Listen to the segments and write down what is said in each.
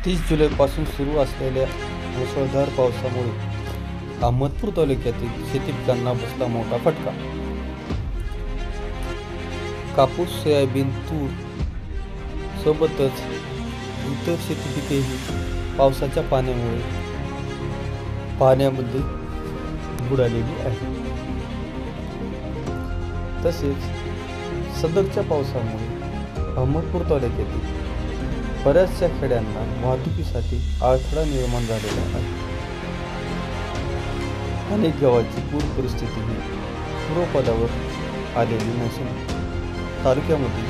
30 जुलैपासून सुरू असलेल्या मुसळधार पावसामुळे अहमदपूर तालुक्यातील शेतीपिकांना बसला मोठा फटका. कापूस, सोयाबीन, तूर सोबतच इतर शेतीपिकेही पावसाच्या पाण्यामध्ये बुडालेली आहेत. तसेच सदरच्या पावसामुळे अहमदपूर तालुक्यातील बऱ्याचशा खेड्यांना वाहतुकीसाठी अडथळा निर्माण झालेला आहे. अनेक गावाची पूर परिस्थिती ही पूर्वपदावर आलेली नसून तालुक्यामध्ये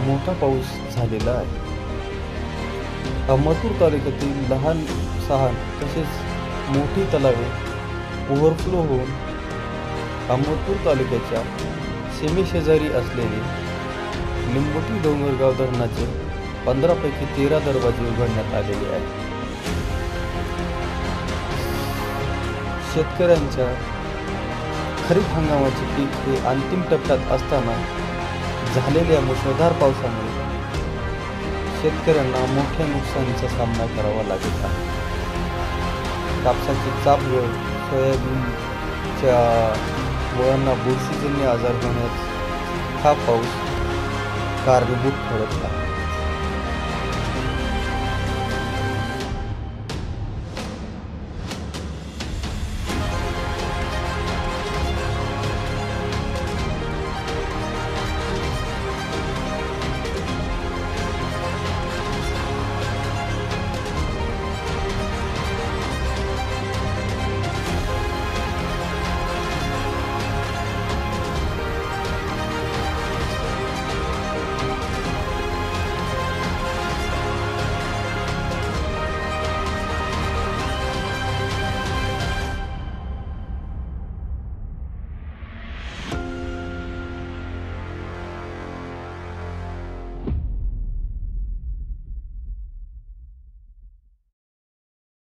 मोठा पाऊस झालेला आहे. अहमदपूर तालुक्यातील लहान सहान तसेच मोठी तलावे ओव्हरफ्लो होऊन अहमदपूर तालुक्याच्या सीमेशेजारी असलेले लिंबोटी डोंगरगाव धरणाचे 15 पैकी 13 दरवाजे उघडण्यात आलेले आहेत. शेतकऱ्यांच्या खरीप हंगामाचे पीक हे अंतिम टप्प्यात असताना झालेल्या मुसळधार पावसामुळे शेतकऱ्यांना मोठ्या नुकसानीचा सामना करावा लागत आहे. कापसाची चापगळ, सोयाबीनच्या मुळांना बुरशीजन्य आजार होण्यास हा पाऊस कारणीभूत ठरत आहे.